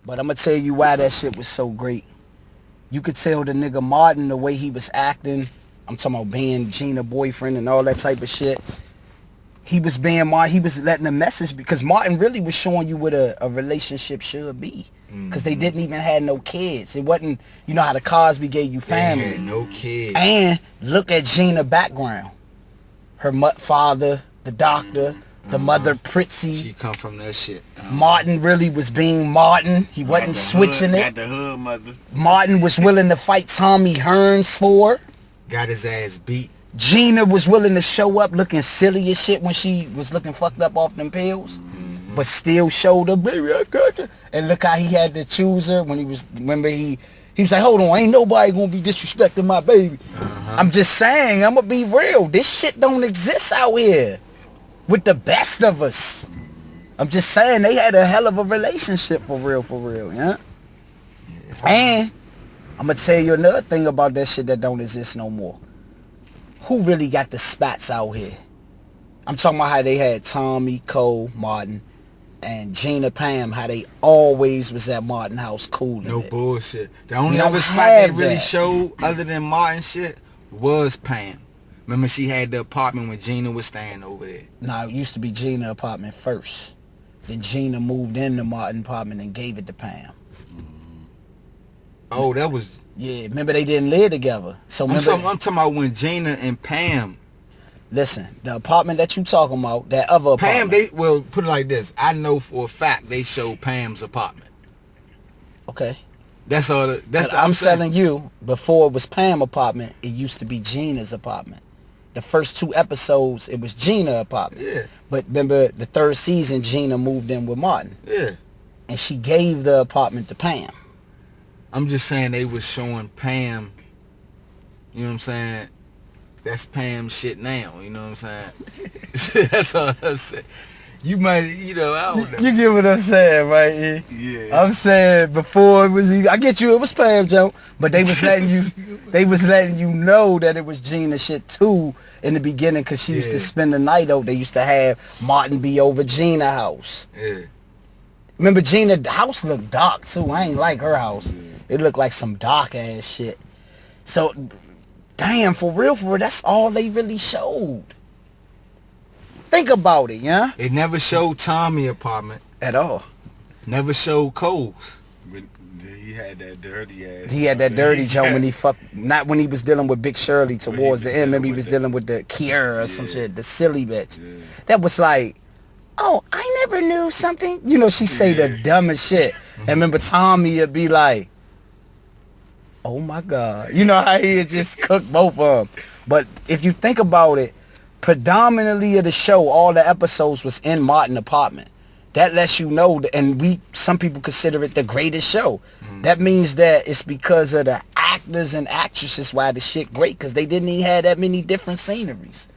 But I'm gonna tell you why that shit was so great. You could tell the nigga Martin, the way he was acting. I'm talking about being Gina boyfriend and all that type of shit. He was being Martin. He was letting a message because Martin really was showing you what a relationship should be. Because they didn't even have no kids. It wasn't, you know how the Cosby gave you family. They had no kids. And look at Gina's background. Her father, the doctor, the mother, Pritzy. She come from that shit. Martin really was being Martin. He wasn't switching it. Got the hood mother. Martin was willing to fight Tommy Hearns for her. Got his ass beat. Gina was willing to show up looking silly as shit when she was looking fucked up off them pills. But still showed up, baby, I got you. And look how he had to choose her when he was, remember he was like, hold on, ain't nobody gonna be disrespecting my baby. I'm just saying, I'm gonna be real. This shit don't exist out here with the best of us. I'm just saying, they had a hell of a relationship for real, yeah? And I'm gonna tell you another thing about that shit that don't exist no more. Who really got the spats out here? I'm talking about how they had Tommy, Cole, Martin, and Gina Pam, how they always was at Martin house cooling. No it. bullshit. The only We don't other spot they have really that. showed other than Martin shit was Pam. Remember she had the apartment when Gina was staying over there. Nah, it used to be Gina apartment first. Then Gina moved in the Martin apartment and gave it to Pam. Oh, that was... Yeah, remember they didn't live together. So I'm remember, talking about when Gina and Pam... listen, the apartment that you talking about, that other Pam, apartment. well, put it like this. I know for a fact they showed Pam's apartment. Okay. That's all. I'm telling you, before it was Pam's apartment, it used to be Gina's apartment. The first 2 episodes, it was Gina's apartment. Yeah. But remember, the 3rd season, Gina moved in with Martin. Yeah. And she gave the apartment to Pam. I'm just saying they was showing Pam, you know what I'm saying? That's Pam shit now, you know what I'm saying? That's all I said. You might, you know, I don't know. You get what I'm saying, right? Yeah. I'm saying before it was, I get you, it was Pam, Joe, but they was letting you know that it was Gina shit too in the beginning, because she used to spend the night out. They used to have Martin be over Gina's house. Yeah. Remember, Gina's house looked dark too. I ain't like her house. It looked like some dark ass shit. So, damn, for real, that's all they really showed. Think about it, yeah? They never showed Tommy apartment. At all. Never showed Cole's. But he had that dirty ass. He had that dirty joke when he fucked, not when he was dealing with Big Shirley towards the end. Maybe he was dealing with the Kiera or some shit, the silly bitch. Yeah. That was like, oh, I never knew something. You know, she say the dumbest shit. And remember Tommy would be like, oh my God. You know how he had just cooked both of them. But if you think about it, predominantly of the show, all the episodes was in Martin apartment. That lets you know, and some people consider it the greatest show. That means that it's because of the actors and actresses why the shit great, because they didn't even have that many different sceneries.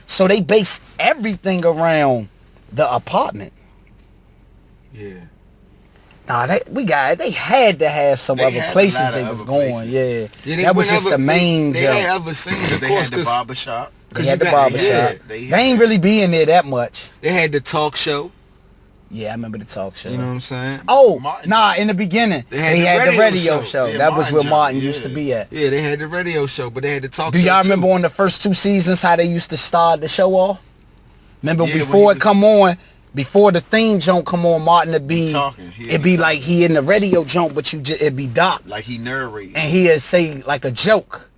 So they base everything around the apartment. Yeah. Nah, they had to have some other places they was going. Yeah, that was just the main joke. They had other scenes. They had the barber shop. They had the barber shop. They ain't really be in there that much. They had the talk show. Yeah, I remember the talk show. You know what I'm saying? Oh, Martin. nah, in the beginning, they had the radio show. Yeah, that was where Martin Martin show, used to be at. Yeah, they had the radio show, but they had the talk show. Do y'all too. remember on the first 2 seasons how they used to start the show off? Remember Yeah, before when it come on, before the theme jump come on, Martin would be talking. It'd be like he in the radio jump, but it'd be Doc. Like he narrated. And he'd say like a joke.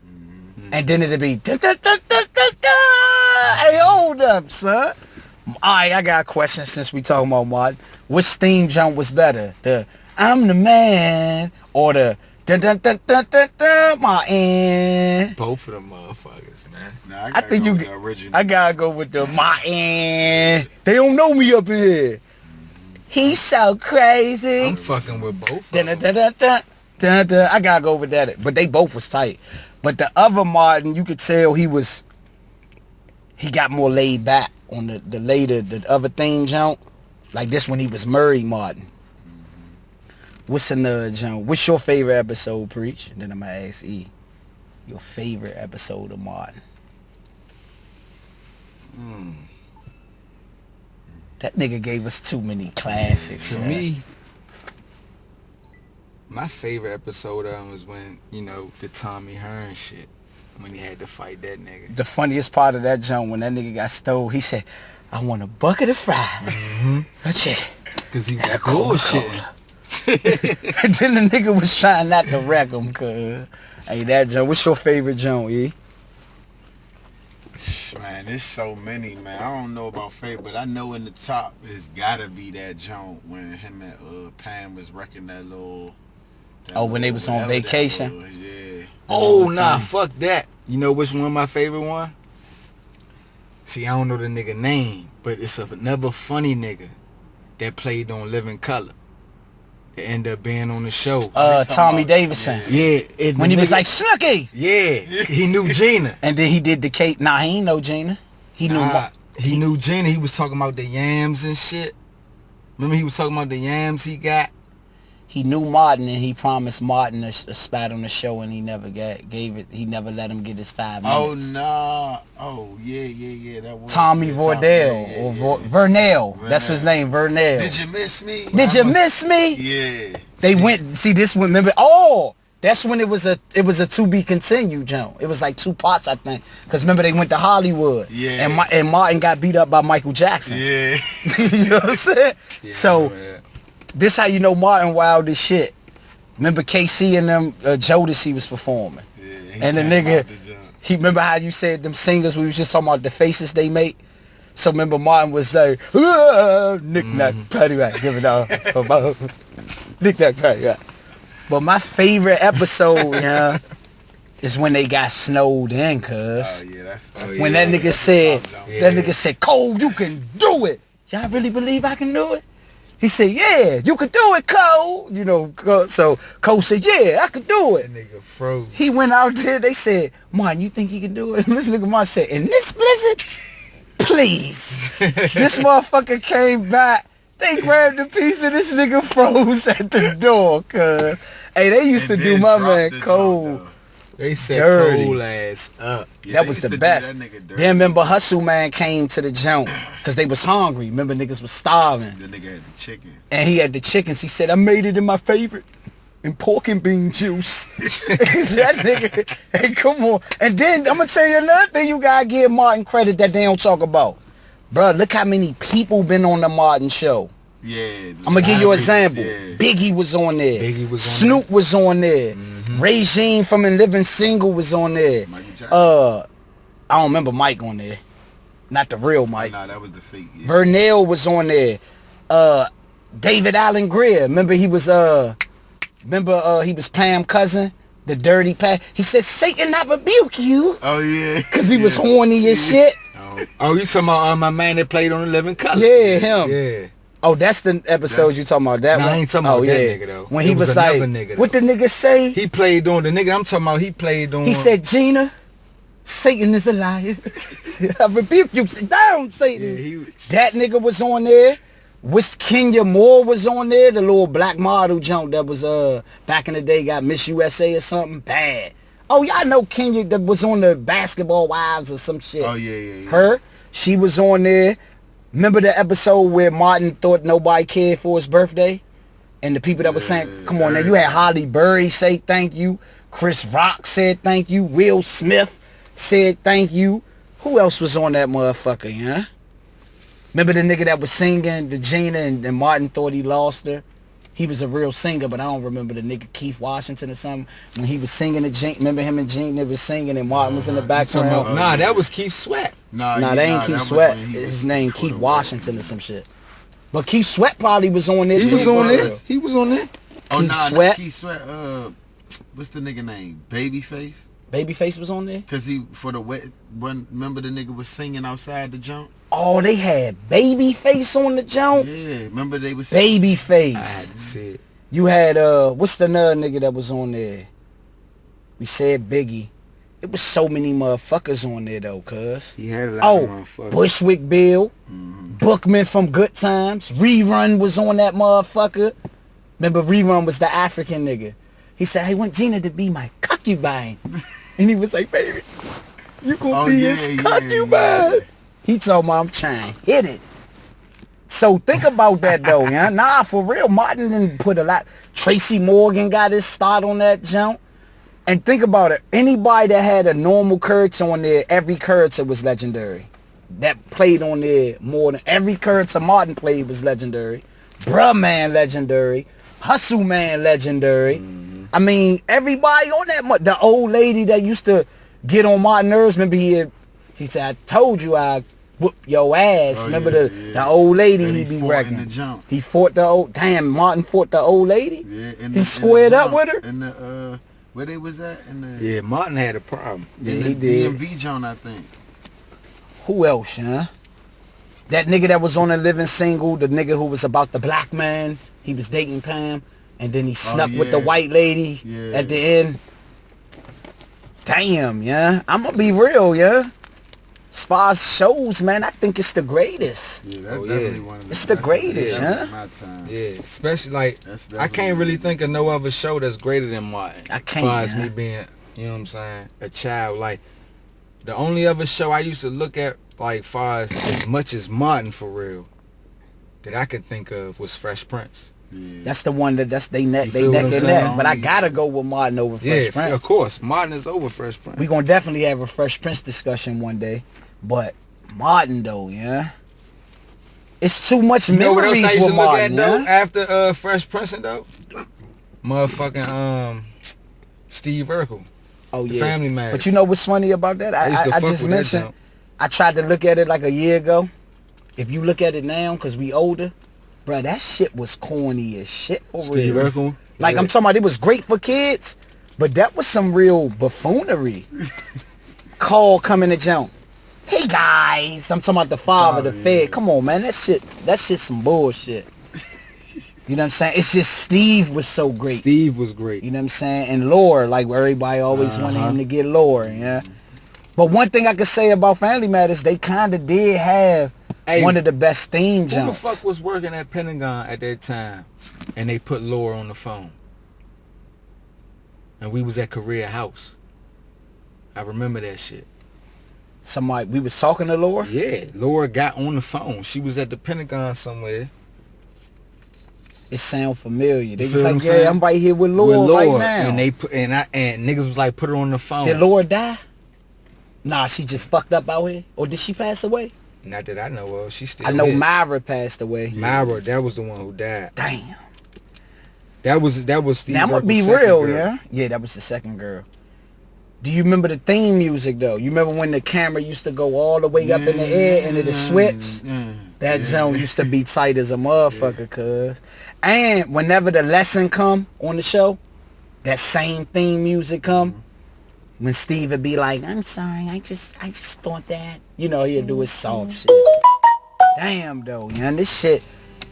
And then it'd be da, da, da, da, da, da. Hey, hold up, son. Alright, I got a question since we talking about Martin. Which theme jump was better? The I'm the man or the dun dun dun dun dun dun Martin? Both of them motherfuckers, man. Nah, I think go you with the original. I gotta go with the Martin. They don't know me up in here. He's so crazy. I'm fucking with both Dun, of dun, them. dun, dun, dun, dun. I gotta go with that. But they both was tight. But the other Martin, you could tell he got more laid back on the other theme jump. Like this when he was Murray Martin. What's another jump? What's your favorite episode, Preach? And then I'm gonna ask E. Your favorite episode of Martin. That nigga gave us too many classics. To man. me, My favorite episode of him was when, you know, the Tommy Hearn shit. When he had to fight that nigga. The funniest part of that jump when that nigga got stole, he said, "I want a bucket of fries, a chicken." Cause he And was a Coca-Cola. bullshitting. And then the nigga was trying not to wreck him, cuz. Hey, that joint. What's your favorite joint, E? Man, there's so many, man. I don't know about favorite, but I know in the top it's gotta be that joint when him and Pam was wrecking that little. Oh, when they was on vacation? Yeah. Oh, nah, fuck that. You know which one my favorite one? See, I don't know the nigga name, but it's another funny nigga that played on Living Color. That ended up being on the show. Tommy Davidson. Yeah. When he was like, Snooky! Yeah, he knew Gina. And then he did the cake. Nah, he ain't know Gina. He knew He knew Gina. He was talking about the yams and shit. Remember he was talking about the yams he got? He knew Martin, and he promised Martin a spot on the show, and he never gave it. He never let him get his 5 minutes. Oh, nah. Oh, yeah. That was Tommy Vordell or Vernell. That's his name, Vernell. Did you miss me? Did you miss me? Yeah. They went. See this one. Remember? Oh, that's when it was a to be continued, Joe. It was like 2 parts, I think. Because remember they went to Hollywood. Yeah. And Martin got beat up by Michael Jackson. Yeah. You know what I'm saying? Yeah, So. This how you know Martin wild as shit. Remember KC and them Jodeci was performing. Yeah, And the nigga, he remember how you said them singers, we was just talking about the faces they make. So remember Martin was like, knick-knack, paddywhack, give it all. Knick-knack, paddywhack. But my favorite episode, yeah, is when they got snowed in, cuz. Oh, yeah, that's When that nigga said, Cole, you can do it. Y'all really believe I can do it? He said, yeah, you can do it, Cole. You know, so Cole said, yeah, I can do it. That nigga froze. He went out there. They said, Martin, you think he can do it? And this nigga Martin said, in this blizzard? Please. This motherfucker came back. They grabbed a piece of this nigga froze at the door, cuz. Hey, they used to do my man Cole. They said Dirty. Cole ass up. Yeah, That was the best. Then remember Hustle Man came to the jump because they was hungry. Remember niggas was starving. The nigga had the chicken. And he had the chickens. He said, I made it in my favorite. In pork and bean juice. That nigga, hey, come on. And then I'm going to tell you another thing you got to give Martin credit that they don't talk about. Bro, look how many people been on the Martin show. Yeah. I'm going to give you an example. Yeah. Biggie was on there. Biggie was on Snoop was on there. Regine from In Living Single was on there. Michael Jackson. I don't remember Mike on there. Not the real Mike. Nah, that was the fake. Yeah. Vernell was on there. David Allen Greer. Remember he was he was Pam cousin, the dirty Pam. He said, Satan, I rebuke you. Oh, yeah. Cause he was horny as shit. Oh, you talking about my man that played on the Living Color? Yeah, him. Yeah. Oh, that's the episode you talking about. That Nah, one? I ain't talking about that nigga, though. When It he was was like, another nigga, what the though. nigga say? He played on the nigga I'm talking about. He played on. He said, Gina, Satan is a liar. I rebuke you. Sit down, Satan. Yeah, That nigga was on there. Kenya Moore was on there. The little black model junk that was back in the day got Miss USA or something bad. Oh, y'all know Kenya that was on the Basketball Wives or some shit. Oh, yeah. Her, she was on there. Remember the episode where Martin thought nobody cared for his birthday? And the people that were saying, come on now, you had Holly Berry say thank you. Chris Rock said thank you. Will Smith said thank you. Who else was on that motherfucker, huh? Remember the nigga that was singing, the Gina, and Martin thought he lost her? He was a real singer, but I don't remember the nigga Keith Washington or something. When he was singing the Gina, remember him and Gina was singing and Martin was in the background? Nah, that was Keith Sweat. Nah, Nah, that ain't Keith Sweat. His name Keith Washington or some shit. But Keith Sweat probably was on there too. He was on there. He was on there. Oh, Keith nah, Sweat. not Keith Sweat. What's the nigga name? Babyface? Babyface was on there? Cause he, for the wet one, remember the nigga was singing outside the jump? Oh, they had Babyface on the jump? Yeah, remember they was I had Babyface. to see it. You had, what's the another nigga that was on there? We said Biggie. It was so many motherfuckers on there though, cuz. He had a lot of motherfuckers. Bushwick Bill, Bookman from Good Times, Rerun was on that motherfucker. Remember Rerun was the African nigga. He said, I want Gina to be my concubine. And he was like, baby, you gonna be his concubine. Yeah. He told me I'm trying to hit it. So think about that though, yeah. Nah, for real, Martin didn't put a lot. Tracy Morgan got his start on that jump. And think about it. Anybody that had a normal character on there, every character was legendary. That played on there more than every character Martin played was legendary. Bruh Man legendary. Hustle Man legendary. I mean, everybody on that. The old lady that used to get on Martin nerves, remember he said, I told you I whoop your ass. Remember the old lady he be wrecking. He fought the old, damn, Martin fought the old lady. Yeah, he squared up with her. In the, where they was at? Yeah, Martin had a problem. Yeah, in he the did. DMV joint, I think. Who else, huh? That nigga that was on a living single, the nigga who was about the black man, he was dating Pam, and then he snuck with the white lady at the end. Damn, yeah. I'm gonna be real, yeah. As far as shows, man, I think it's the greatest. Yeah, that's definitely one of the. It's the greatest, huh? Yeah, especially like I can't really think of no other show that's greater than Martin. I can't. As far as me being, you know what I'm saying, a child. Like the only other show I used to look at, like far as much as Martin for real, that I could think of was Fresh Prince. Yeah. That's the one that's they neck You and feel neck. But I gotta go with Martin over Fresh Prince. Of course, Martin is over Fresh Prince. We gonna definitely have a Fresh Prince discussion one day. But Martin though, yeah. It's too much You know what else I memories used to with look Martin, at though yeah? after Fresh Prince though? Motherfucking Steve Urkel. Oh The yeah. Family Man. But you know what's funny about that? used to I fuck just with that mentioned jump. I tried to look at it like a year ago. If you look at it now, cause we older, bro, that shit was corny as shit for Steve real. Urkel. Like I'm talking about, it was great for kids, but that was some real buffoonery. Call coming to jump. Hey guys, I'm talking about the father, the fed. Come on, man, that shit's some bullshit. You know what I'm saying? It's just Steve was so great. Steve was great. You know what I'm saying? And Lore, like everybody always wanted him to get Lore, yeah. But one thing I could say about Family Matters, they kind of did have one of the best theme Who jumps. the fuck was working at Pentagon at that time and they put Laura on the phone? And we was at Career House. I remember that shit. Somebody, we was talking to Lore? Yeah, Laura got on the phone. She was at the Pentagon somewhere. It sound familiar. They You was feel like, what I'm saying? I'm right here with Lore right now. And they put and niggas was like, put her on the phone. Did Lore die? Nah, she just fucked up out here. Or did she pass away? Not that I know of. She still I know here. Myra passed away. Myra, that was the one who died. Damn. That was Steve Now I'm gonna Urkel's be second real, girl. yeah? Yeah, that was the second girl. Do you remember the theme music though? You remember when the camera used to go all the way up in the air and it'd switch? That zone used to be tight as a motherfucker, cuz. And whenever the lesson come on the show, that same theme music come, when Steve would be like, I'm sorry, I just thought that. You know, he'd do his soft shit. Damn though, man, this shit,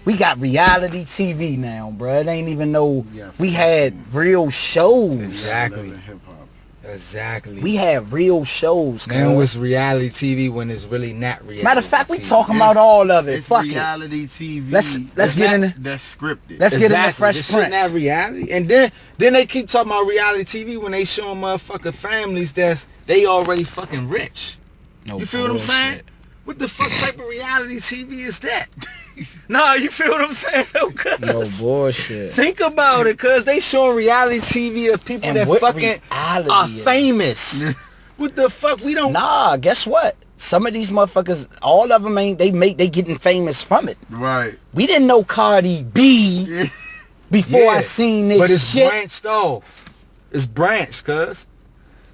we got reality TV now, bruh. It ain't even no, we had real shows. Exactly. Exactly. We had real shows, Now cuz. it's reality TV when it's really not reality. Matter of fact, we TV. talking about all of it. It's Fuck it. reality TV. Let's get in it. That's scripted. Let's get into Fresh This shit Prince. not reality. And then they keep talking about reality TV when they showing motherfucking families that's they already fucking rich. No You feel what I'm bullshit. saying? What the fuck type of reality TV is that? Nah, you feel what I'm saying? No, No bullshit. think about it, cuz they showing reality TV of people And that what fucking reality are is? famous. What the fuck? We don't. Nah, guess what? Some of these motherfuckers, all of them ain't, they getting famous from it. Right. We didn't know Cardi B before I seen this but it's shit. branched off. It's branched, cuz.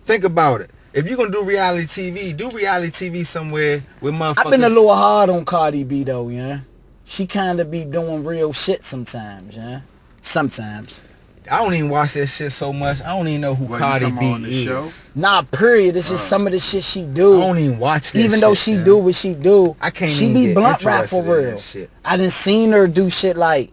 Think about it. If you're gonna do reality TV, do reality TV somewhere with motherfuckers. I've been a little hard on Cardi B though, yeah. She kind of be doing real shit sometimes, yeah. Sometimes. I don't even watch that shit so much. I don't even know who What, you Cardi talking B about on the is. show? Nah, period. It's just some of the shit she I do. don't even watch that Even shit, though she man. do what she do, I can't she even be get blunt rap for interested in real. that shit. I done seen her do shit like,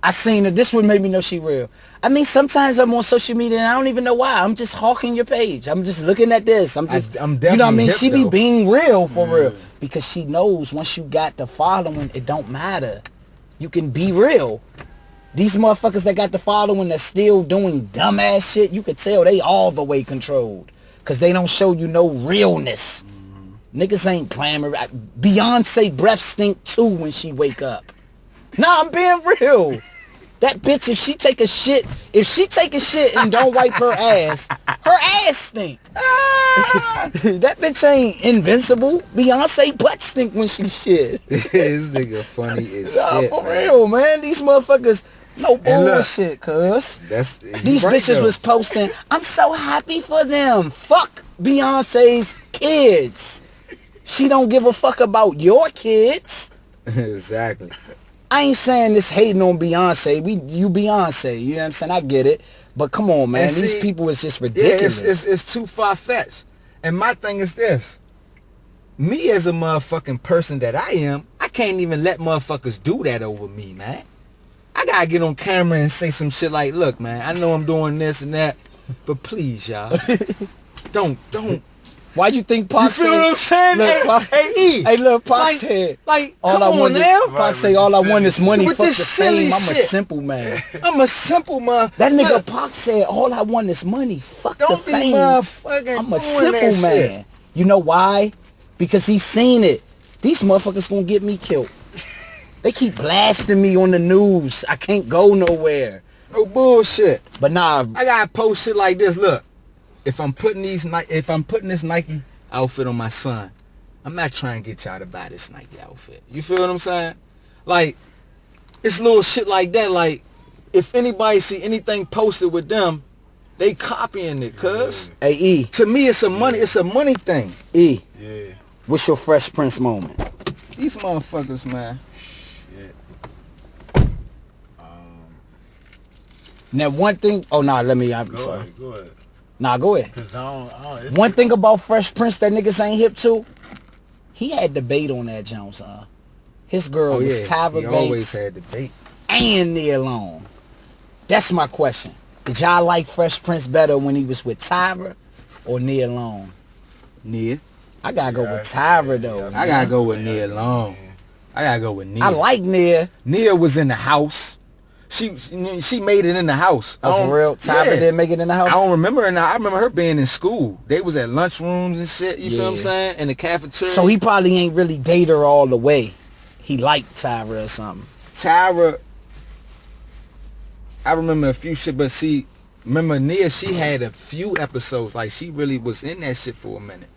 I seen her, this would make me know she real. I mean, sometimes I'm on social media and I don't even know why. I'm just hawking your page. I'm just looking at this. I'm I'm you know what I definitely mean? hip, She be though. being real for real. Because she knows once you got the following, it don't matter. You can be real. These motherfuckers that got the following that's still doing dumbass shit, you could tell they all the way controlled. Because they don't show you no realness. Niggas ain't playing around. Beyonce breath stink too when she wake up. Nah, I'm being real. That bitch, if she take a shit and don't wipe her ass stink. That bitch ain't invincible. Beyonce butt stink when she shit. This nigga funny as shit. For real, man. These motherfuckers, no bullshit, cuz. These bitches was posting, I'm so happy for them. Fuck Beyonce's kids. She don't give a fuck about your kids. Exactly. I ain't saying this hating on Beyonce. You Beyonce. You know what I'm saying? I get it. But come on, man. These people is just ridiculous. Yeah, it's too far-fetched. And my thing is this. Me as a motherfucking person that I am, I can't even let motherfuckers do that over me, man. I gotta get on camera and say some shit like, look, man, I know I'm doing this and that, but please, y'all, don't. Why you think Pac said? You feel what I'm saying? Look, hey, look, Pac said. All I want Pac say, all I want is money. Fuck the fame. I'm a shit. simple man. I'm a simple man. That nigga Pac said, all I want is money. Fuck the fame. I'm a simple man. You know why? Because he seen it. These motherfuckers gonna get me killed. They keep blasting me on the news. I can't go nowhere. No bullshit. But nah, I gotta post shit like this. Look. If I'm putting this Nike outfit on my son, I'm not trying to get y'all to buy this Nike outfit. You feel what I'm saying? Like, it's little shit like that. Like, if anybody see anything posted with them, they copying it, cuz. Hey, E. To me, it's a money thing. E. Yeah. What's your Fresh Prince moment? These motherfuckers, man. Shit. Now, one thing. Oh, nah, I'm sorry. Go ahead. Nah, go ahead. Cause One thing about Fresh Prince that niggas ain't hip to, he had debate on that Jones. His girl was Tyra Banks. He always had debate. And Nia Long. That's my question. Did y'all like Fresh Prince better when he was with Tyra or Nia Long? Nia. I gotta go with Tyra though. I gotta go with Nia Long. I gotta go with Nia. I like Nia. Nia was in the house. She made it in the house. Oh, for real? Tyra didn't make it in the house? I don't remember her now. I remember her being in school. They was at lunchrooms and shit, you feel what I'm saying? In the cafeteria. So he probably ain't really date her all the way. He liked Tyra or something. Tyra, I remember a few shit, but see, remember Nia, she had a few episodes. Like, she really was in that shit for a minute.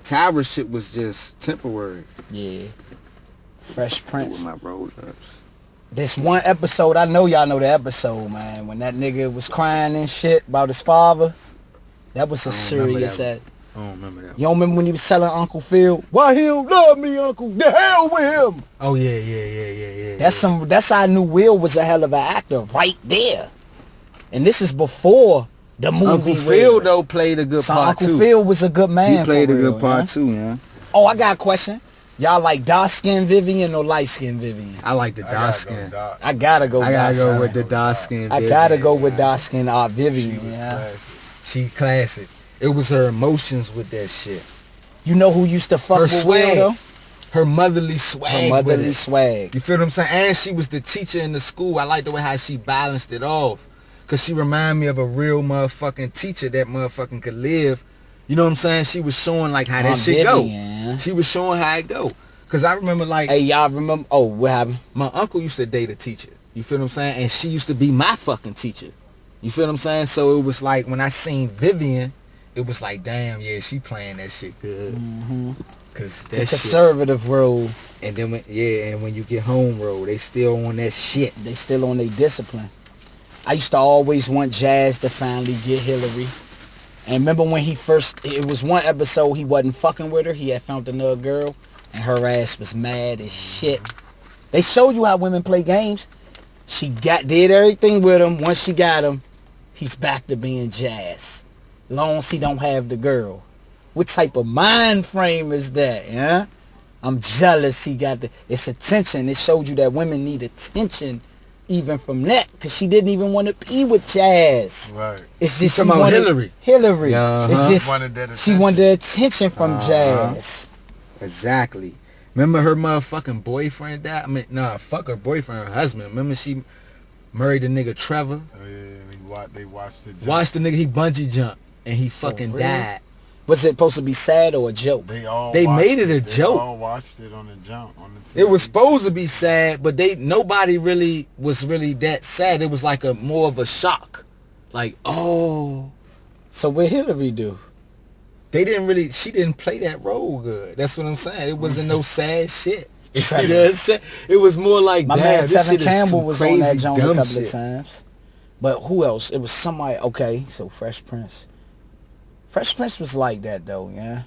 Tyra shit was just temporary. Yeah. Fresh Prince. With my roll-ups. This one episode, I know y'all know the episode, man. When that nigga was crying and shit about his father. That was a serious ass. I don't remember that. You don't remember when he was telling Uncle Phil, why he don't love me, Uncle? The hell with him. Oh, yeah. That's how I knew Will was a hell of an actor right there. And this is before the movie. Uncle Phil, though, played a good part, too. Uncle Phil was a good man. He played a good part, too, man. Oh, I got a question. Y'all like dark-skinned Vivian or light-skinned Vivian? I like the dark-skinned. I gotta go with the dark-skinned Vivian. I gotta go with dark-skinned Vivian. She classic. It was her emotions with that shit. You know who used to fuck with Will, though? Her motherly swag. Swag. You feel what I'm saying? And she was the teacher in the school. I like the way how she balanced it off. Because she reminded me of a real motherfucking teacher that motherfucking could live. You know what I'm saying? She was showing like how that shit go. She was showing how it go. Cause I remember like, hey, y'all remember? Oh, what happened? My uncle used to date a teacher. You feel what I'm saying? And she used to be my fucking teacher. You feel what I'm saying? So it was like when I seen Vivian, it was like, damn, yeah, she playing that shit good. Mm-hmm. Cause that the conservative role. And then and when you get home roll, they still on that shit. They still on their discipline. I used to always want Jazz to finally get Hillary. And remember when it was one episode he wasn't fucking with her. He had found another girl. And her ass was mad as shit. They showed you how women play games. She did everything with him. Once she got him, he's back to being Jazz. Long as he don't have the girl. What type of mind frame is that, yeah? I'm jealous he got it's attention. It showed you that women need attention even from that, because she didn't even want to be with Jazz. Right. It's just she wanted Hillary. It's just she wanted the attention from Jazz. Exactly. Remember her motherfucking boyfriend died? I mean, nah, fuck her boyfriend, her husband. Remember she married the nigga Trevor? Oh yeah, they watched the nigga, he bungee jumped and he fucking died. Was it supposed to be sad or a joke? They made it a joke. They all watched it on the jump on the TV. It was supposed to be sad, but nobody really was really that sad. It was like a more of a shock. Like, oh. So what Hillary do? She didn't play that role good. That's what I'm saying. It wasn't no sad shit. You know what I'm saying? It was more like, my damn, man this Tevin shit is Campbell some was on crazy, that joint a dumb couple shit. of times. But who else? It was somebody. Okay, so Fresh Prince. Fresh Prince was like that though, yeah.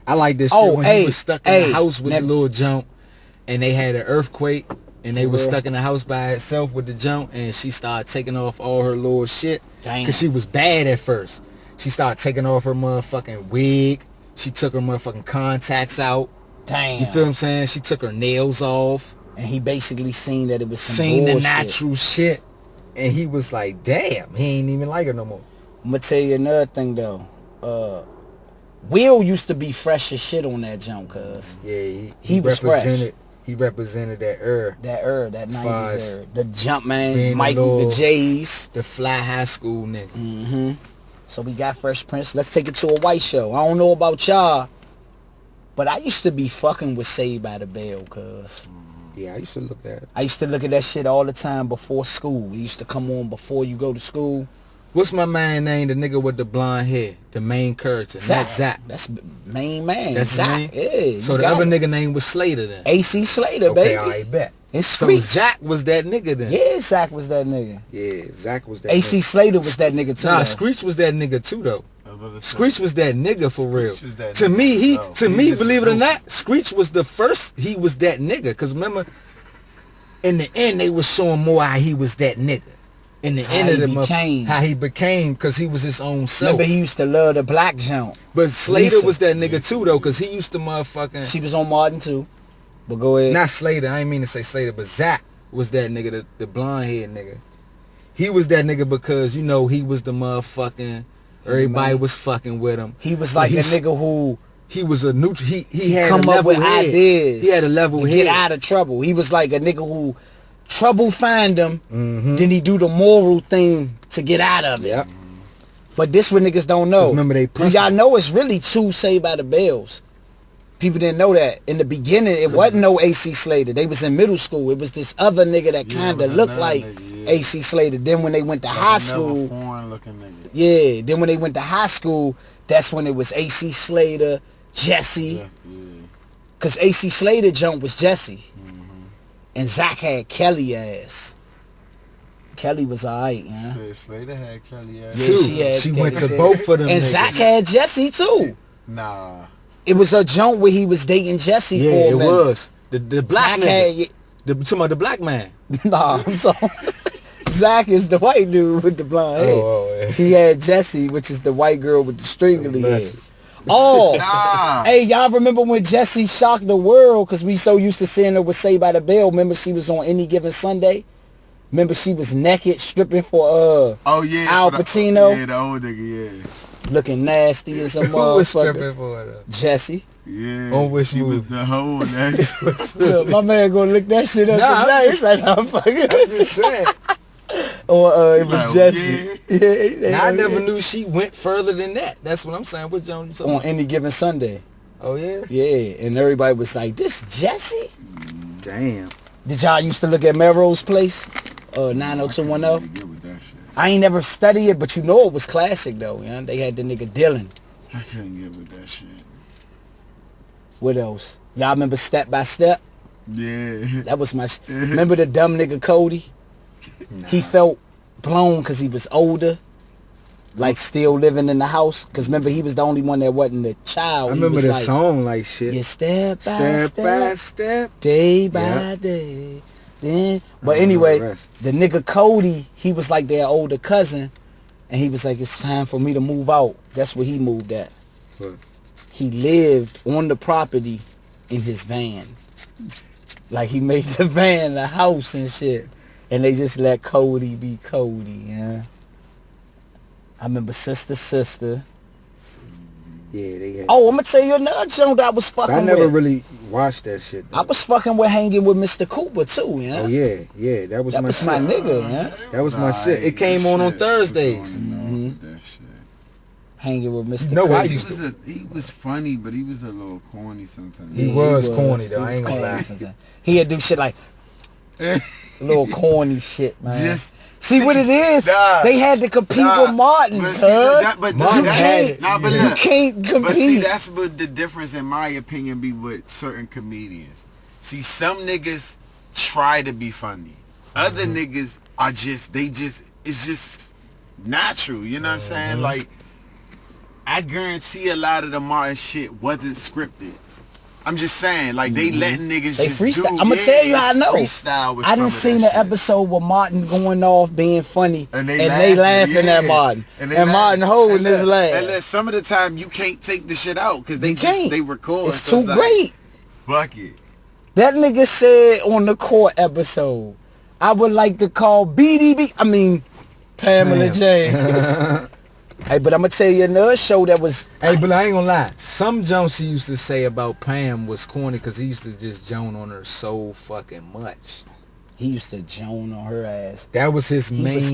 I like this shit when he was stuck in the house with the little jump, and they had an earthquake, and they was stuck in the house by itself with the jump, and she started taking off all her little shit. Damn. Cause she was bad at first. She started taking off her motherfucking wig. She took her motherfucking contacts out. Damn. You feel what I'm saying? She took her nails off. And he basically seen that it was some Seen bullshit. the natural shit. And he was like, damn, he ain't even like her no more. I'm gonna tell you another thing though. Will used to be fresh as shit on that jump, cuz. Yeah, he was fresh. He represented that That 90s Fires. era. The jump man, Being Michael, the J's. the fly high school nigga. Mm-hmm. So we got Fresh Prince. Let's take it to a white show. I don't know about y'all, but I used to be fucking with Saved by the Bell, cuz. Yeah, I used to look at it. I used to look at that shit all the time before school. It used to come on before you go to school. What's my man name? The nigga with the blonde hair, the main character. That's Zach. That's main man. That's Zach. his Yeah. So the other nigga name was Slater then. AC Slater, Okay, baby. I bet. It's So Screech. Zach was that nigga then. Yeah, Zach was that nigga. Yeah, Zach was that. AC nigga. Slater was that nigga too. Nah, though. Screech was that nigga too though. Screech was that nigga for real. Screech was that To nigga. me, Oh, to he me, just believe it or dope. not, Screech was the first. He was that nigga. Cause remember, in the end, they was showing more how he was that nigga. In the How end of he the became. how he became, cause he was his own self. Remember, he used to love the black jump. But Slater Lisa. was that nigga too though, cause he used to motherfucking. She was on Martin too. But go ahead. Not Slater. I ain't mean to say Slater, but Zach was that nigga, the blonde head nigga. He was that nigga because you know he was the motherfucking. Everybody Man. was fucking with him. He was like the nigga who He was a neutral. He had come a up level with head. ideas. He had a level to head. get out of trouble. He was like a nigga who trouble find him, Mhm. then he do the moral thing to get out of it. Yep. But this what niggas don't know. 'Cause remember they And pussy. y'all know it's really two Saved by the Bells. People didn't know that. In the beginning, it wasn't no AC Slater. They was in middle school. It was this other nigga that Yeah, kind it of was looked another like nigga, yeah. AC Slater. Then when they went to high school, Foreign looking nigga. yeah. Then when they went to high school, that's when it was AC Slater, Jesse. Yeah. Cause AC Slater jump was Jesse. Mm-hmm. And Zach had Kelly ass. Kelly was alright, yeah. Shit, Slater had Kelly ass. Yeah, Too. she had She went to Kelly. both of them. And niggas. Zach had Jesse too. Nah. It was a jump where he was dating Jesse Yeah, for a it minute. was the black Zach nigga. had, Talking about the black man. nah, I'm sorry. Zach is the white dude with the blonde hair. yeah. He had Jesse, which is the white girl with the stringly hair. Bless you. Oh, Nah. hey, y'all remember when Jesse shocked the world because we so used to seeing her with Saved by the Bell? Remember she was on Any Given Sunday? Remember she was naked stripping for Oh yeah. Al for the- Pacino? Yeah, the old nigga. looking nasty as a Who was motherfucker. stripping for it? Jesse. Yeah. On which she was movie? the hoe in that. Look, my man gonna look that shit up Nah, tonight. I'm He's like, I'm fucking. Just saying. Or it was Like, Jesse. Yeah. Now, I never knew she went further than that. That's what I'm saying. What John you talking On about? Any Given Sunday. Oh yeah. Yeah, and everybody was like, "This Jesse." Damn. Did y'all used to look at Melrose Place? I 90210. couldn't get with that shit. I ain't never studied it, but you know it was classic though. You know? They had the nigga Dylan. I couldn't get with that shit. What else? Y'all remember Step by Step? Yeah. That was my. Remember the dumb nigga Cody? Nah. He felt blown because he was older, like still living in the house. Because remember, he was the only one that wasn't a child. I He remember was the like, song like shit. Yeah, step by Step step, by step. day by Yeah. day. Then, but I remember anyway, the rest. the nigga Cody, he was like their older cousin, and he was like, "It's time for me to move out." That's where he moved at. What? He lived on the property in his van. Like he made the van the house and shit. And they just let Cody be Cody, yeah. I remember Sister. Yeah, they had. Oh, I'm gonna tell you another joint I was fucking I never with. really watched that shit. Though. I was fucking with hanging with Mr. Cooper too, yeah. Oh yeah, that was That my was shit. my nigga, yeah. That was my shit. It came on Thursdays. That shit. hanging with Mr. You know I He used was he was funny, but he was a little corny sometimes. He was corny, though. He I was ain't gonna corny lie. sometimes. He'd do shit like little corny shit, man. Just see what it is? Nah, They had to compete with Martin, but cuz. see, Martin you had can't, Nah, but you look, can't compete. But see, that's what the difference, in my opinion, be with certain comedians. See, some niggas try to be funny. Other niggas are it's just natural. You know what I'm saying? Like, I guarantee a lot of the Martin shit wasn't scripted. I'm just saying, like, they letting niggas They just freestyle. do. I'm gonna tell you how I know. Freestyle with I done seen the episode with Martin going off being funny, and they laughing at Martin, and Martin holding his laugh. And look, some of the time you can't take the shit out because they record. It's so too like, great. Fuck it. That nigga said on the court episode, I would like to call Pamela James. Hey, but I'm gonna tell you another show that was. Hey, but I ain't gonna lie. Some jokes he used to say about Pam was corny because he used to just joan on her so fucking much. He used to joan on her ass. That was his He main was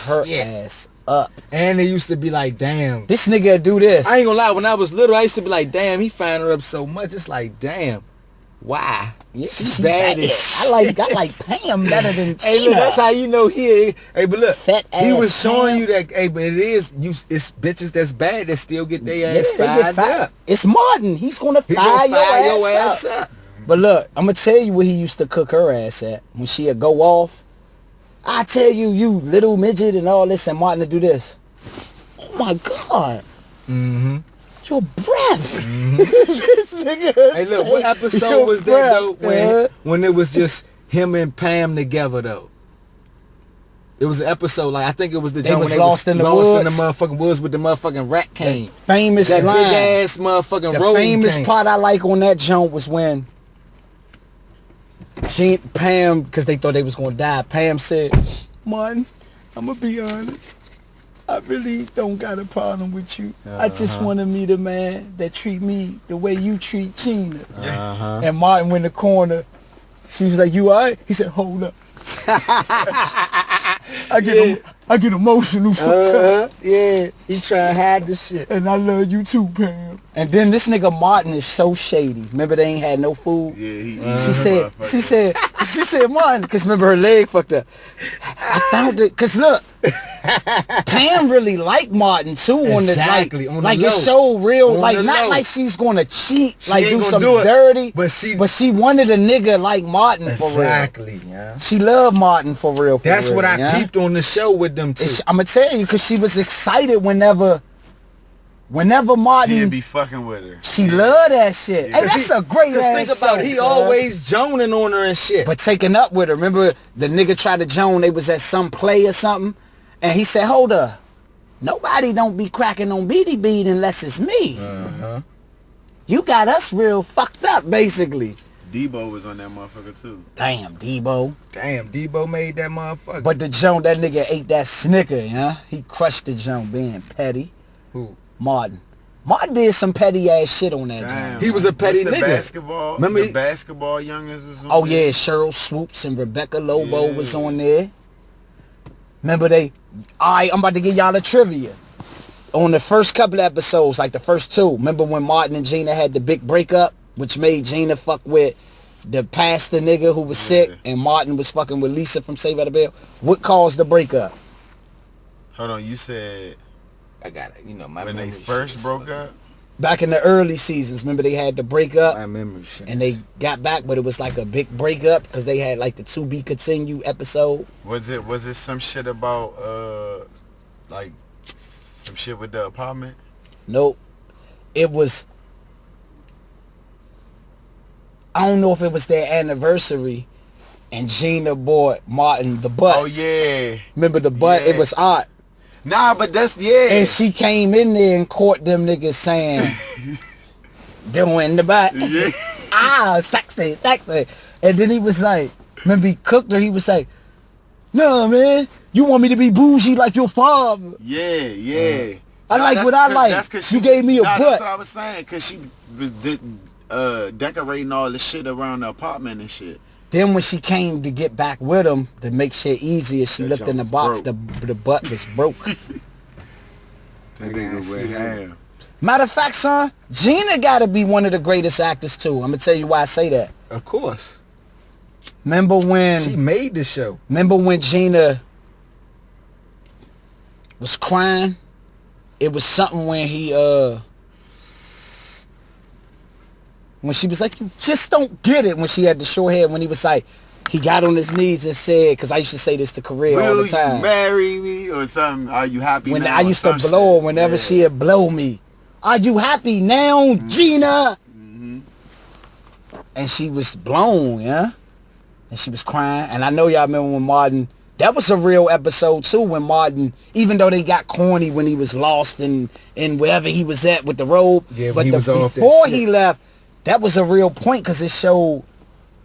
firing her ass up. And they used to be like, damn. This nigga do this. I ain't gonna lie. When I was little, I used to be like, damn, he firing her up so much. It's like, damn. Why? Yeah, She's she bad bad. as shit. I like Pam better than Tina. Hey, look, that's how you know he. Hey, but look, Fat he ass was showing Pam. you that. Hey, but it's bitches that's bad that still get their ass they get fired up. It's Martin. He's gonna He fire, gonna your ass up. But look, I'm gonna tell you where he used to cook her ass at when she'd go off. I tell you, you little midget and all this, and Martin to do this. Oh my God. Mm-hmm. Your breath. This nigga. Hey, look, what episode was that though? When it was just him and Pam together though. It was an episode like I think it was the They joint was when they lost was in the lost in woods. the motherfucking woods with the motherfucking rat cane. Famous That line. big ass motherfucking The road famous cane. part I like on that joint was when Pam, because they thought they was gonna die. Pam said, "Martin, I'm gonna be honest. I really don't got a problem with you. I just want to meet a man that treat me the way you treat Gina." And Martin went in the corner. She was like, "You alright?" He said, "Hold up." I get emotional sometimes. Yeah, he trying to hide the shit. And I love you too, Pam. And then this nigga Martin is so shady. Remember they ain't had no food? Yeah, She said, Martin, because remember her leg fucked up. I found it, because look, Pam really liked Martin too on the Exactly, on the like low. it showed real, On like the not low. like she's gonna cheat, She like ain't do gonna some do it, dirty, but she wanted a nigga like Martin for real. exactly, yeah. She loved Martin for real. That's what I yeah? peeped on the show with them too. I'm gonna tell you, because she was excited whenever Martin He'd be fucking with her. she loved that shit. Yeah. Hey, that's a great ass think about it, show, he cuz. always joning on her and shit. But taking up with her. Remember the nigga tried to joan, they was at some play or something, and he said, "Hold up, nobody don't be cracking on Beady Bead unless it's me. You got us real fucked up, basically." Debo was on that motherfucker too. Damn, Debo. Damn, Debo made that motherfucker. But the joan, that nigga ate that Snicker, yeah? He crushed the joan being petty. Who? Martin. Martin did some petty ass shit on that Damn. joint. He was a petty What's the nigga. Basketball. Remember the he- basketball youngins was on Oh there? yeah, Cheryl Swoops and Rebecca Lobo Yeah. was on there. Remember I'm about to give y'all the trivia. On the first couple of episodes, like the first two, remember when Martin and Gina had the big breakup, which made Gina fuck with the pastor nigga who was sick, and Martin was fucking with Lisa from Saved by the Bell? What caused the breakup? Hold on, you said I got it. You know, my when they memory first shit is broke fucking- up? Back in the early seasons, remember they had the breakup? My memory shit. And they got back, but it was like a big breakup because they had like the To Be Continue episode. Was it some shit about like some shit with the apartment? Nope. It was, I don't know if it was their anniversary and Gina bought Martin the butt. Oh yeah. Remember the butt? Yeah. It was art. Nah, but that's yeah. And she came in there and caught them niggas saying, doing the butt. Yeah. Sexy. And then he was like, remember he cooked her, he was like, "Nah, man, you want me to be bougie like your father." Yeah. I Nah, like that's what I 'cause- like. that's 'cause You gave me a That's butt. what I was saying, because she was decorating all the shit around the apartment and shit. Then when she came to get back with him to make shit easier, she That looked in the junk box. was The butt was broke. That nigga went ham. Matter of fact, son, Gina gotta be one of the greatest actors too. I'm gonna tell you why I say that. Of course. Remember when She made the show. Remember when Gina was crying? It was something when when she was like, you just don't get it, when she had the short hair, when he was like, he got on his knees and said, because I used to say this to Korea all Will the time. you marry me or something? Are you happy When now? I used to blow her whenever she'd blow me. Are you happy now, Gina? And she was blown, yeah? And she was crying. And I know y'all remember when Martin, that was a real episode too, when Martin, even though they got corny when he was lost in wherever he was at with the robe, Yeah, but he was off that before shit. he left, that was a real point because it showed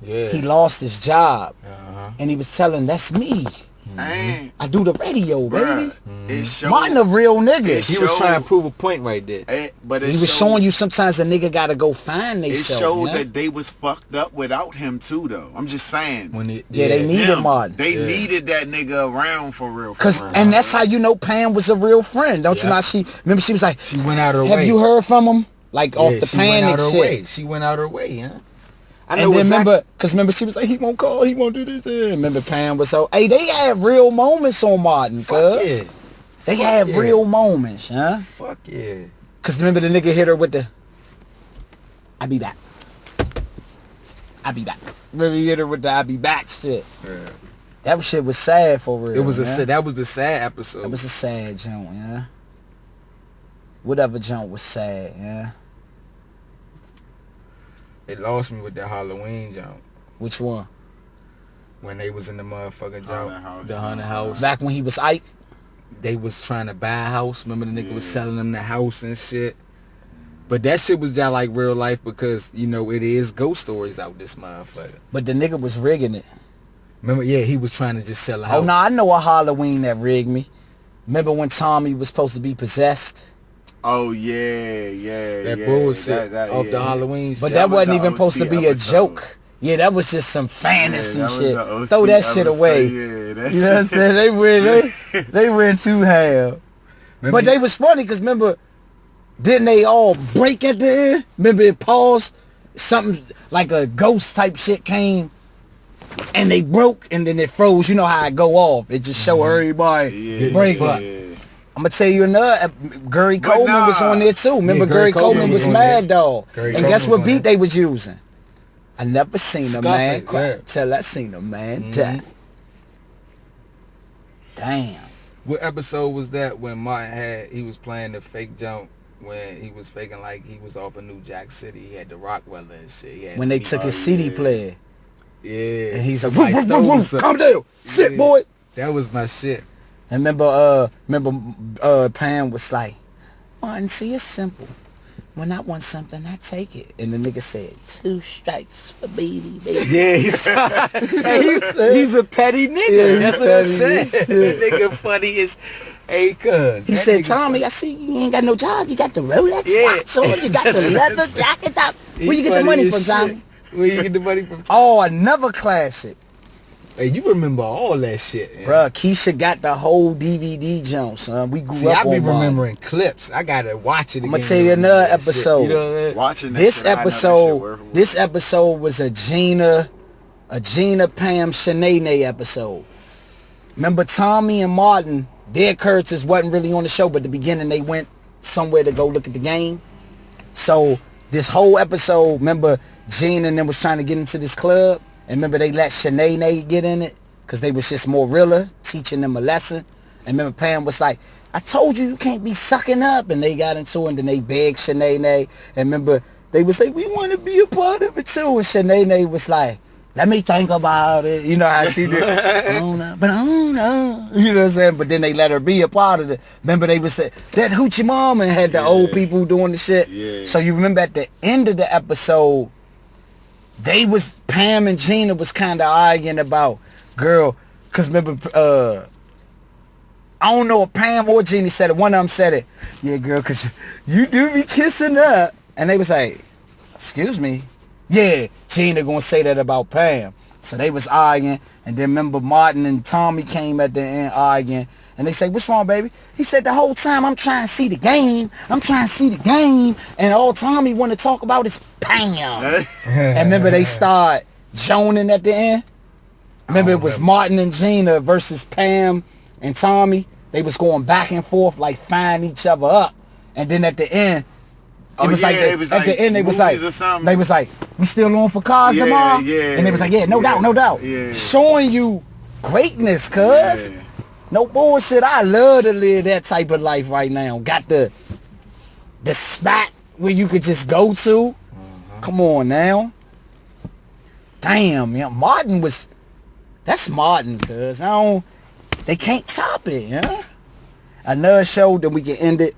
he lost his job. And he was telling, that's me. And I do the radio, baby. it showed, Martin a real nigga. He was trying to prove a point right there. but it He was showed, showing you sometimes a nigga gotta go find It theyself. showed yeah? that they was fucked up without him too, though. I'm just saying. When it, Yeah, they needed Him, Martin. They needed that nigga around for real. And that's how you know Pam was a real friend. Don't you Yeah. know? Remember she was like, She went out her way. have you heard from him? Like off the she went out panic her shit. way. She went out her way, huh? I And know then exactly. remember she was like, he won't call, he won't do this. Remember Pam was so, hey, they had real moments on Martin, Fuck cuz. yeah. They Fuck had yeah. real moments, huh? Fuck yeah. Cause remember the nigga hit her with the, I be back. Remember he hit her with the I be back shit. Yeah. That shit was sad for real. It was yeah? that was the sad episode. That was a sad joint, yeah. Whatever joint was sad, yeah. It lost me with that Halloween jump Which one? when they was in the motherfucking Haunted jump, house. the haunted house. Back when he was Ike. They was trying to buy a house. Remember the nigga was Yeah. selling them the house and shit. But that shit was just like real life because you know it is ghost stories out this motherfucker. But the nigga was rigging it. Remember, yeah, he was trying to just sell a house. Oh, no, I know a Halloween that rigged me. Remember when Tommy was supposed to be possessed? Oh yeah. That bullshit off the yeah. Halloween shit. But Yeah, that that was wasn't the even supposed to OC be a episode. joke. Yeah, that was just some fantasy that was shit. the OC Throw that shit episode, away. yeah, that You know what I'm shit. saying? They went too ham. But they was funny because remember, didn't they all break at the end? Remember it paused? Something like a ghost type shit came and they broke and then it froze. You know how it go off. It just show everybody Yeah, break. yeah. I'm gonna tell you another. Gary But Coleman was nah. on there too. Remember Yeah, Gary Gary Coleman Coleman was was on Mad there. Dog. Gary And Coleman guess was what on beat there. they was using? I never seen a man Scarface, cry yeah. till I seen a man die. Damn. What episode was that when Martin he was playing the fake jump when he was faking like he was off of New Jack City? He had the Rockefeller and shit. He had When they the took meat. his CD yeah. player. Yeah. And he's like, Somebody "Woof, stole woof, woof, some- calm down. Sit, Yeah. boy. That was my shit. And remember Pam was like, Martin, see, it's simple. When I want something, I take it. And the nigga said, 2 strikes for Beatty, baby. Yeah, he's a petty nigga. Yeah, he's That's what I'm petty saying. as shit. That nigga funny as cuz. He That said, nigga Tommy, funny. I see you ain't got no job. You got the Rolex Yeah. watch on. You got the leather jacket up. Where He you get the funny money as from, shit. Tommy? Where you get the money from? Oh, another classic. Hey, you remember all that shit, man. Bruh, Keisha got the whole DVD jump, son. We grew See, up I be on Martin. remembering clips. I gotta watch it again. I'ma tell you another That shit, episode. You know what I mean? Watching that This shit, I know that shit word for word. this episode was a Gina Pam Shanae episode. Remember Tommy and Martin, their characters wasn't really on the show, but at the beginning they went somewhere to go look at the game. So this whole episode, remember Gina and them was trying to get into this club, and remember they let Shanae get in it because they was just more realer, teaching them a lesson. And remember Pam was like, I told you can't be sucking up, and they got into it, and then they begged Shanae. And remember they was like, we want to be a part of it too, and Shanae was like, let me think about it. You know how she did. I don't know, but I don't know. You know what I'm saying? But then they let her be a part of it. Remember they was say, that hoochie mama had the old people doing the shit. Yeah. So you remember at the end of the episode, Pam and Gina was kind of arguing about, girl, because remember, I don't know if Pam or Gina said it. One of them said it. Yeah, girl, because you do be kissing up. And they was like, excuse me? Yeah, Gina gonna say that about Pam. So they was arguing, and then remember Martin and Tommy came at the end arguing, and they say, what's wrong, baby? He said, the whole time I'm trying to see the game. I'm trying to see the game, and all Tommy want to talk about is Pam. And remember they start joning at the end? Remember it was Martin and Gina versus Pam and Tommy. They was going back and forth like firing each other up. And then at the end, it was like the end they was like, we still on for cars tomorrow? And they was like, no doubt. Showing you greatness, cuz. No bullshit. I love to live that type of life right now. Got the spot where you could just go to. Come on now. Damn, yeah. Martin was, that's Martin, cuz. They can't top it, yeah. Another show that we can end it.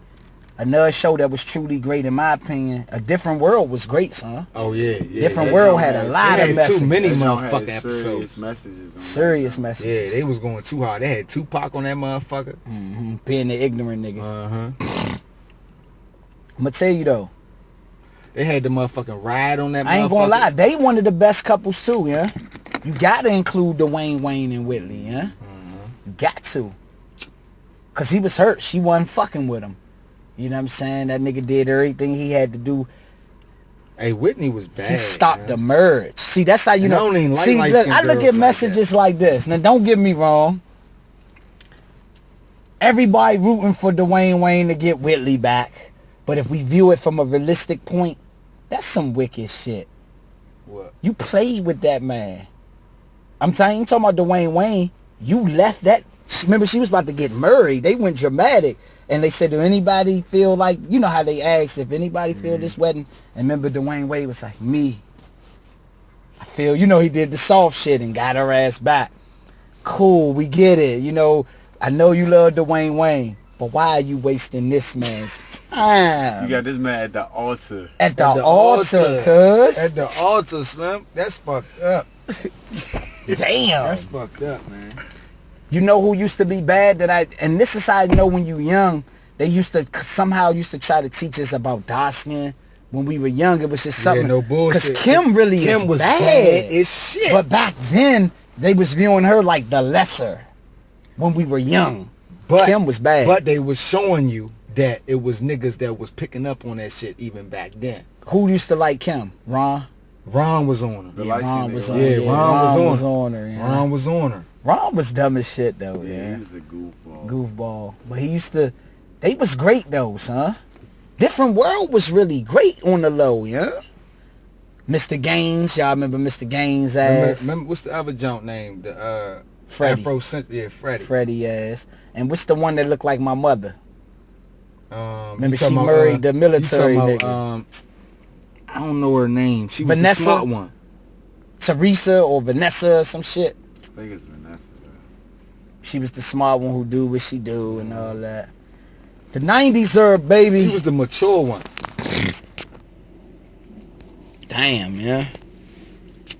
Another show that was truly great in my opinion. A Different World was great, son. Oh yeah. Different World had a lot of messages. Too many motherfucking episodes. Serious messages. Yeah, they was going too hard. They had Tupac on that motherfucker. Being the ignorant nigga. I'm gonna tell you though. They had the motherfucking ride on that motherfucker. I ain't gonna lie. They one of the best couples too, yeah. You gotta include Dwayne Wayne and Whitley, yeah. You got to. Cause he was hurt. She wasn't fucking with him. You know what I'm saying? That nigga did everything he had to do. Hey, Whitney was bad. He stopped the merge. See, that's how you know. See, look, I look at messages like this. Now, don't get me wrong. Everybody rooting for Dwayne Wayne to get Whitley back. But if we view it from a realistic point, that's some wicked shit. What? You played with that man. I'm talking about Dwayne Wayne. You left that. Remember, she was about to get married. They went dramatic. And they said, do anybody feel like, you know how they asked, if anybody feel this wedding? And remember Dwayne Wade was like, me. I feel, you know, he did the soft shit and got her ass back. Cool, we get it. You know, I know you love Dwayne Wayne, but why are you wasting this man's time? You got this man at the altar. At the altar, cuz. At the altar, Slim. That's fucked up. Damn. That's fucked up, man. You know who used to be bad and this is how I know when you young, they somehow used to try to teach us about dark skin. When we were young, it was just something. Yeah, no bullshit. Because Kim was bad as shit. But back then, they was viewing her like the lesser when we were young. But Kim was bad. But they was showing you that it was niggas that was picking up on that shit even back then. Who used to like Kim? Ron? Ron was on her. Ron was on her. Yeah. Ron was on her. Ron was dumb as shit though, yeah. He was a goofball. Goofball. But they was great though, son. Different World was really great on the low, yeah? Mr. Gaines, y'all remember Mr. Gaines ass? Remember what's the other junk name? The Freddie. Freddie. Freddie ass. And what's the one that looked like my mother? Remember she married the military nigga. I don't know her name. She was Vanessa? The smart one. Teresa or Vanessa or some shit. I think it's Vanessa. She was the smart one who do what she do and all that. The 90s era, baby. She was the mature one. Damn, yeah.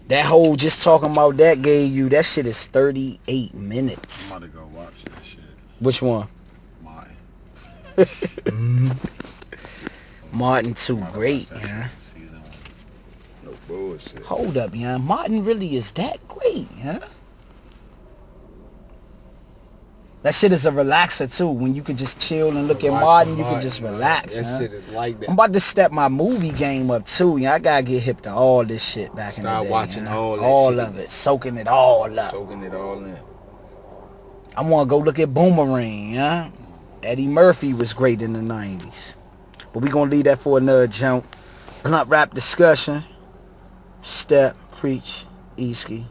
That whole just talking about that gave you, that shit is 38 minutes. I'm about to go watch that shit. Which one? Mine. Martin too great, yeah. No bullshit. Hold up, yeah. Martin really is that great, yeah. That shit is a relaxer too. When you can just chill and look at Martin, you can just relax. That shit is like that. I'm about to step my movie game up too. Yeah, I gotta get hip to all this shit back in the day. Start watching all that all shit. of it, soaking it all up. Soaking it all in. I want to go look at Boomerang. Yeah, Eddie Murphy was great in the 90s. But we gonna leave that for another jump. Blunt rap discussion. Step, preach, EsKi.